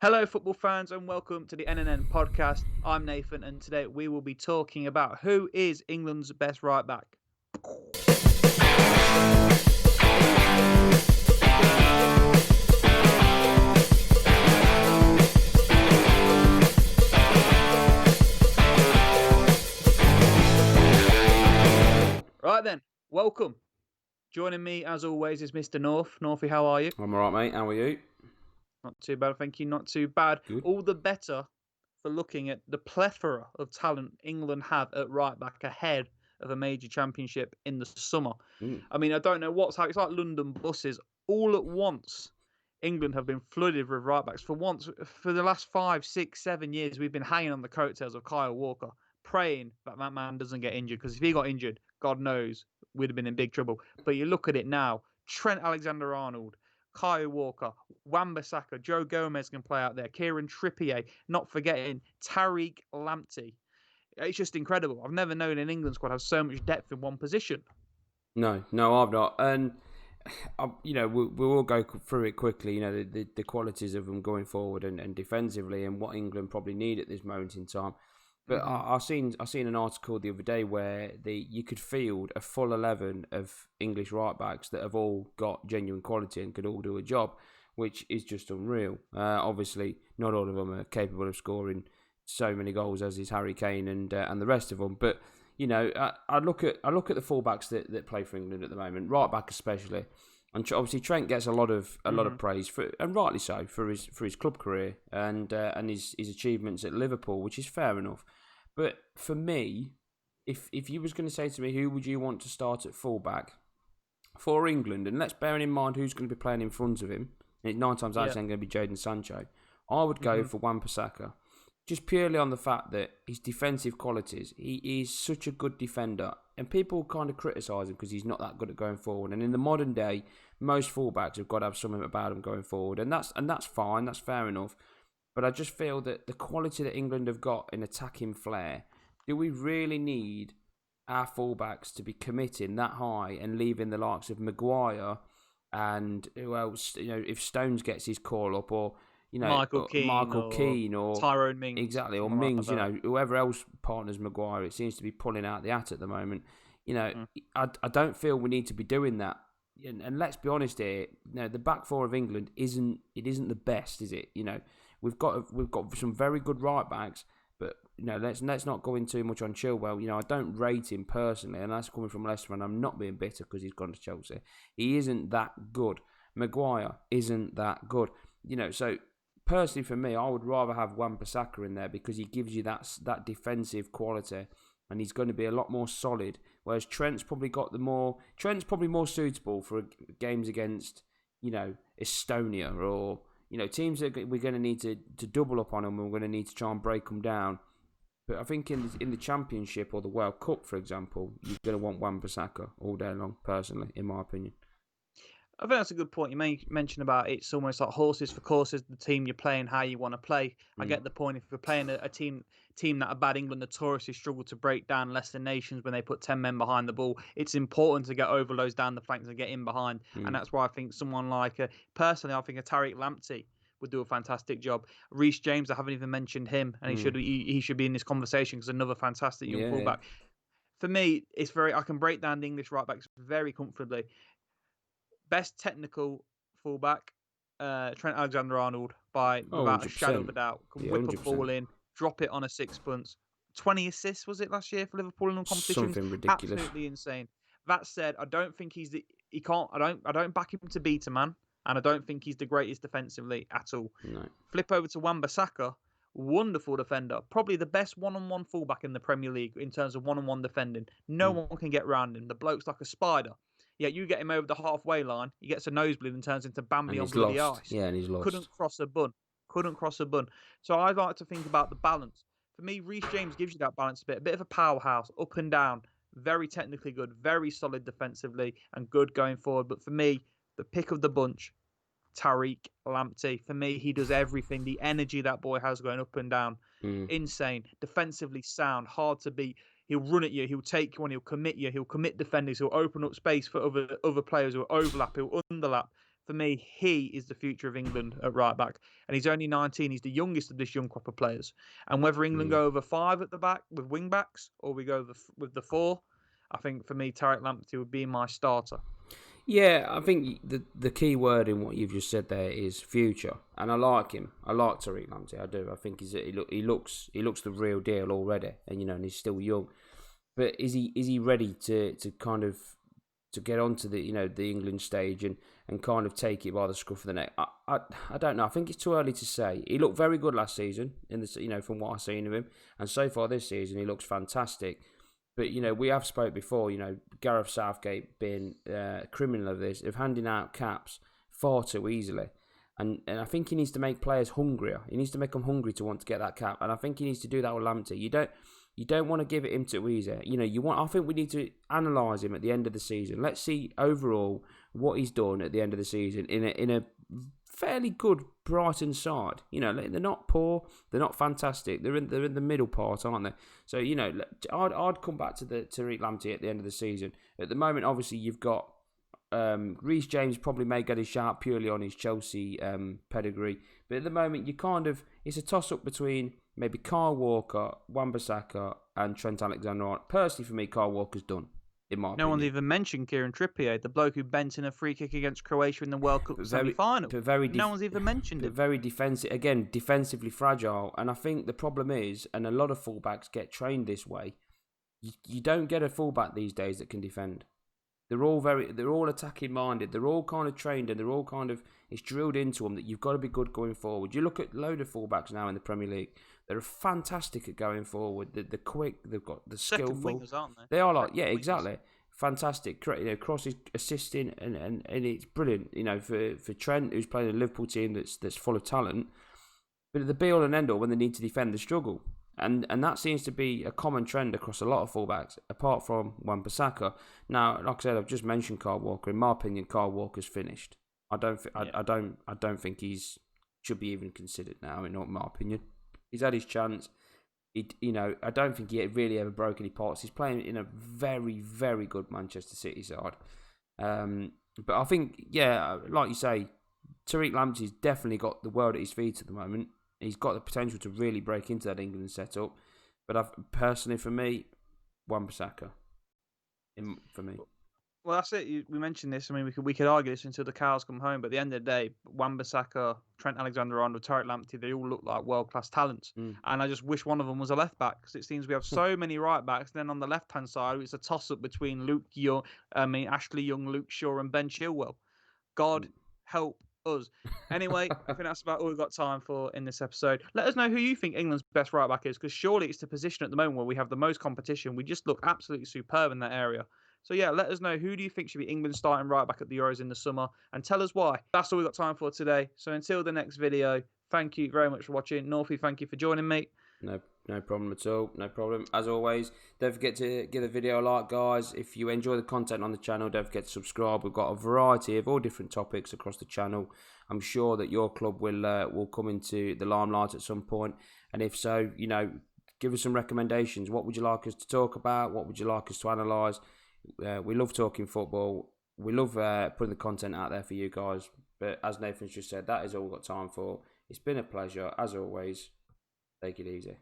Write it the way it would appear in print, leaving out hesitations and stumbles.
Hello, football fans, and welcome to the NNN podcast. I'm Nathan, and today we will be talking about who is England's best right back. Right then, welcome. Joining me, as always, is Mr. North. Northie, how are you? I'm all right, mate. How are you? Not too bad, thank you. Not too bad. Good. All the better for looking at the plethora of talent England have at right back ahead of a major championship in the summer. I mean, I don't know what's how it's like London buses. All at once, England have been flooded with right backs. For once, for the last 5, 6, 7 years, we've been hanging on the coattails of Kyle Walker, praying that man doesn't get injured. Because if he got injured, God knows we'd have been in big trouble. But you look at it now: Trent Alexander-Arnold, Kyle Walker, Wan Bisakka, Joe Gomez can play out there, Kieran Trippier, not forgetting Tariq Lamptey. It's just incredible. I've never known an England squad have so much depth in one position. No, I've not. And we'll all go through it quickly. The qualities of them going forward and defensively, and what England probably need at this moment in time. But I seen an article the other day where you could field a full 11 of English right backs that have all got genuine quality and could all do a job, which is just unreal. Obviously, not all of them are capable of scoring so many goals as is Harry Kane and the rest of them. But I look at the fullbacks that play for England at the moment, right back especially. And obviously Trent gets a lot of praise for, and rightly so, for his club career and his achievements at Liverpool, which is fair enough. But for me, if you was going to say to me who would you want to start at fullback for England, and let's bear in mind who's going to be playing in front of him, and 9 times out of 10 going to be Jadon Sancho, I would go for Wan Bisakka. Just purely on the fact that his defensive qualities, he is such a good defender. And people kind of criticise him because he's not that good at going forward. And in the modern day, most fullbacks have got to have something about them going forward. And that's fine, that's fair enough. But I just feel that the quality that England have got in attacking flair, do we really need our fullbacks to be committing that high and leaving the likes of Maguire and who else, if Stones gets his call up, or Michael Keane or Tyrone Mings. Exactly, or Mings, whoever else partners Maguire, it seems to be pulling out the hat at the moment. I don't feel we need to be doing that. And let's be honest here, the back four of England isn't the best, is it? We've got some very good right backs, but let's not go in too much on Chilwell. I don't rate him personally, and that's coming from Leicester, and I'm not being bitter because he's gone to Chelsea. He isn't that good. Maguire isn't that good. So personally, for me, I would rather have Wan Bisakka in there because he gives you that defensive quality, and he's going to be a lot more solid. Whereas Trent's probably more suitable for games against, Estonia or teams that we're going to need to double up on them. We're going to need to try and break them down. But I think in the Championship or the World Cup, for example, you're going to want Wan Bisakka all day long. Personally, in my opinion. I think that's a good point. You mentioned about it's almost like horses for courses. The team you're playing, how you want to play. I get the point. If you're playing a team that are bad, England notoriously struggle to break down lesser nations when they put 10 men behind the ball. It's important to get overloads down the flanks and get in behind. And that's why I think someone like, personally, I think a Tariq Lamptey would do a fantastic job. Reece James, I haven't even mentioned him, and he should be in this conversation because another fantastic young fullback. For me, I can break down the English right backs very comfortably. Best technical fullback, Trent Alexander-Arnold, without a shadow of a doubt. Can whip a ball in, drop it on a sixpence. 20 assists was it last year for Liverpool in all competitions? Something ridiculous. Absolutely insane. That said, I don't think I don't back him to beat a man, and I don't think he's the greatest defensively at all. No. Flip over to Wan Bisakka, wonderful defender, probably the best one-on-one fullback in the Premier League in terms of one-on-one defending. No one can get around him. The bloke's like a spider. Yeah, you get him over the halfway line, he gets a nosebleed and turns into Bambi on bloody ice. Yeah, and he's lost. Couldn't cross a bun. So I like to think about the balance. For me, Reece James gives you that balance a bit of a powerhouse, up and down, very technically good, very solid defensively, and good going forward. But for me, the pick of the bunch, Tariq Lamptey. For me, he does everything. The energy that boy has going up and down, insane. Defensively sound, hard to beat. He'll run at you. He'll take you on. He'll commit you. He'll commit defenders. He'll open up space for other players. He'll overlap. He'll underlap. For me, he is the future of England at right back, and he's only 19. He's the youngest of this young crop of players. And whether England go over 5 at the back with wing backs or we go with the 4, I think for me, Tariq Lamptey would be my starter. Yeah, I think the key word in what you've just said there is future, and I like him. I like Tariq Lamptey. I do. I think he looks the real deal already, and and he's still young. But is he ready to kind of to get onto the the England stage and kind of take it by the scruff of the neck? I don't know. I think it's too early to say. He looked very good last season in the from what I've seen of him, and so far this season he looks fantastic. But we have spoke before. Gareth Southgate being criminal of this, of handing out caps far too easily, and I think he needs to make players hungrier. He needs to make them hungry to want to get that cap, and I think he needs to do that with Lamptey. You don't want to give it him too easy. I think we need to analyse him at the end of the season. Let's see overall what he's done at the end of the season in a fairly good Brighton side. They're not poor, they're not fantastic. They're in the middle part, aren't they? So I'd come back to the Tariq Lamptey at the end of the season. At the moment, obviously you've got Reece James probably may get his shout purely on his Chelsea pedigree, but at the moment it's a toss up between maybe Kyle Walker, Wan Bisakka, and Trent Alexander-Arnold. Personally, for me, Kyle Walker's done. In my opinion. No one's even mentioned Kieran Trippier, the bloke who bent in a free kick against Croatia in the World Cup semi-final. No one's even mentioned it. Very defensive, again, defensively fragile. And I think the problem is, and a lot of fullbacks get trained this way, you don't get a fullback these days that can defend. They're all attacking minded. They're all kind of trained, and it's drilled into them that you've got to be good going forward. You look at a load of fullbacks now in the Premier League. They're fantastic at going forward. They're quick. They've got the skillful. Second wingers, aren't they? They are exactly fantastic. Crosses, assisting, and it's brilliant. For Trent, who's playing a Liverpool team that's full of talent. But the be all and end all when they need to defend, they struggle. And that seems to be a common trend across a lot of fullbacks, apart from Wan Bisakka. Now, like I said, I've just mentioned Kyle Walker. In my opinion, Kyle Walker's finished. I don't think he's should be even considered now. In my opinion, he's had his chance. I don't think he really ever broke any parts. He's playing in a very, very good Manchester City side. But I think, like you say, Tariq Lamptey's definitely got the world at his feet at the moment. He's got the potential to really break into that England setup. But personally, for me, Wan Bisakka. For me. Well, that's it. We mentioned this. I mean, we could argue this until the cows come home. But at the end of the day, Wan Bisakka, Trent Alexander-Arnold, Tariq Lamptey, they all look like world-class talents. And I just wish one of them was a left-back, because it seems we have so many right-backs. Then on the left-hand side, it's a toss-up between Ashley Young, Luke Shaw, and Ben Chilwell. God help us. Anyway, I think that's about all we've got time for in this episode. Let us know who you think England's best right-back is, because surely it's the position at the moment where we have the most competition. We just look absolutely superb in that area. So let us know, who do you think should be England's starting right back at the Euros in the summer, and tell us why. That's all we've got time for today. So until the next video, thank you very much for watching. Northie, thank you for joining me. No problem at all. No problem. As always, don't forget to give the video a like, guys. If you enjoy the content on the channel, don't forget to subscribe. We've got a variety of all different topics across the channel. I'm sure that your club will come into the limelight at some point. And if so, give us some recommendations. What would you like us to talk about? What would you like us to analyse? We love talking football. We love putting the content out there for you guys. But as Nathan's just said, that is all we've got time for. It's been a pleasure. As always, take it easy.